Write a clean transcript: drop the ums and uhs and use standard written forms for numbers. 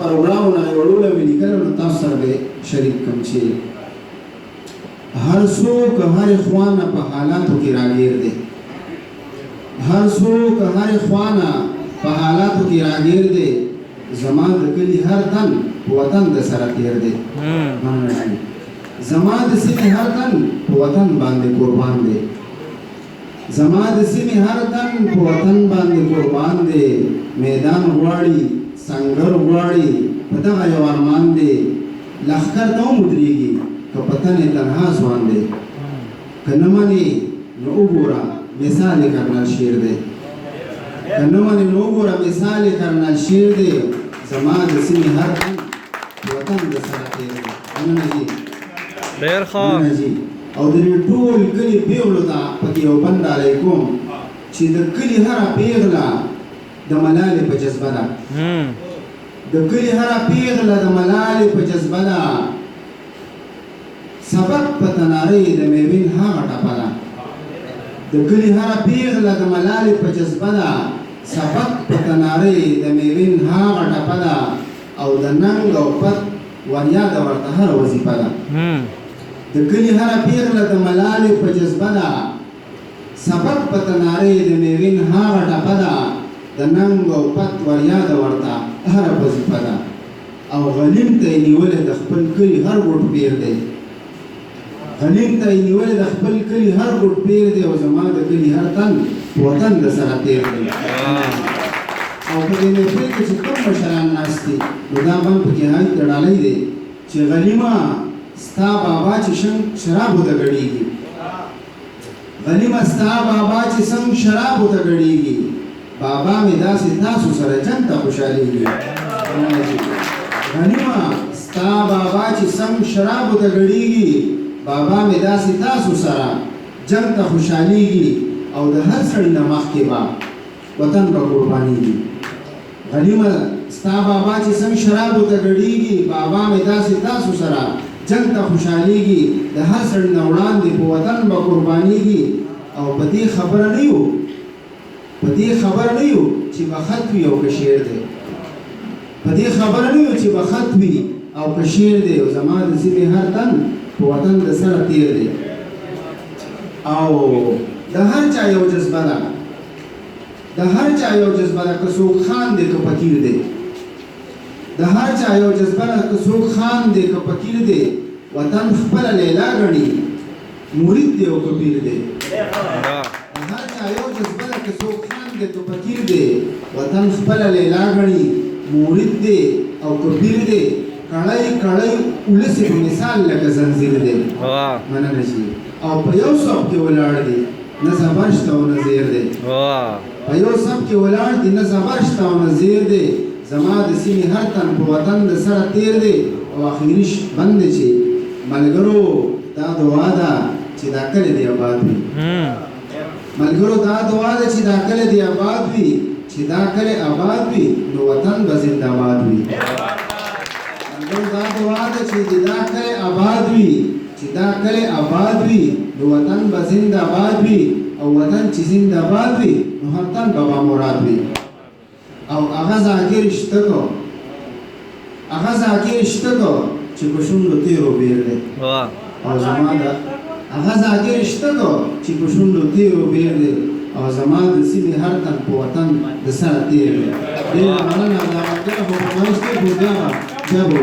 پروګرامونه وړول مې لیکلو نو تاسو سره به شریک کوم چې هر څوک هر خوانه په حالاتو کې راګیر دی هر څوک هر خوانه په حالاتو کې راګیر دی زما د کلي هر تن وطن د سره تیر دی زما د سیمې هر تن وطن باندې قربان دی زما د سیمې هر تن وطن باندې قربان دی میدان غواړي سنگر غواړي په دغه یو ارمان دی لښکر ته ودرېږي که پتن تنها ځوان دی که نه منې نو وګوره مثال کرنل شیر دی که نه منې نو وګوره مثال کرنل شیر دی زما د سیمې هر تن وطن د سره تیر دی مننه جي ډېر ښه او د دې ټول کلي پیغلو ته پکې یو بند ډالۍ کوم چې د کلي هره پیغله د ملالې په جذبه ده د کلي هره پیغله د ملالې په جذبه ده سبق په تنارۍ د میوین هغه ټپه ده د کلي هره پیغله د ملالې په جذبه ده سبق په تنارۍ د میوین هغه ټپه ده او د ننګ او پت وریاده ورته هره وظیفه ده د کلي هره پیغله د ملالې په جذبه ده سبق په تنارۍ د میوین هغه ټپه ده د ننګ او پت وریاده ورته هره وظیفه ده او غلیم ته یې نیولې د خپل کلي هر ګوټ پیر دی غلیم ته یې نیولې د خپل کلي هر ګوټ پیر دی او زما د کلي هر تن وطن د سره تیر دی او په دې محفل کې چې کوم مشران ناست دي نو دا هم پکې هایي ډالۍ دی چې غلیمه ستا بابا چې شرابو ته ګډېږي غلیمه ستا بابا چې څنګه شرابو ته ګډېږي بابا مې داسې تاسو سره جنګ ته خوشحالېږي غلیمه ستا بابا چې څنګه شرابو ته ګډېږي بابا مې داسې تاسو سره جنګ ته خوشحالېږي او د هر سړي نه مخکې به وطن به قربانېږي غلیمه ستا بابا چې څنګه شرابو ته ګډېږي بابا مې داسې تاسو سره جنګ ته خوشحالېږي د هر سړي نه وړاندې په وطن به قربانېږي او په دې خبره نه یو چې به خط وي او که شعر دی په دې خبره نه یو چې به خط وي او که شعر دی او زما د سیمې هر تن په وطن د سره تیر دی او د هر چا یو جذبه ده د هر چا یو جذبه ده که څوک خان دی که فقیر دی د هر چا یو جذبه ده که څوک خان دی که فقیر دی وطن خپله لیلا ګڼي مرید دی او که پیر دی د هر چا یو جذبه ده که څوک خان دی که فقیر دی وطن خپله لیلا ګڼي مرید دی او که پیر دی کړی کړی ولسې په مثال لکه زنځیر دی مننه شي او په یو صف کې ولاړ دی نه زبر شته او نه زیر دی په یو صف کې ولاړ دی نه زبر شته او نه زیر دی زما د سیمې هر تن په وطن د سره تیر دی او اخري بند دی چې ملګرو دا دعا ده چې دا کلی دی آباد وي ملګرو دا دعا ده چې دا کلی دی آباد وي چې دا کلی آباد وي نو وطن به زنده‌باد وي ملګرو دا دعا ده چې دا کلی آباد وي چې دا کلی آباد وي نو وطن به زنده‌باد وي او وطن چې زنده‌باد وي نو هر تن به بامراد وي او هغه ذاکر شته کو چې په شونډو تیرو بیر دی او زما د هغه ذاکر شته کو چې په شونډو تیرو بیر دی او زما د سیمې هر تن په وطن د سره تیر دی ډېره مننه دا وکړه خو په منځ کې بیا به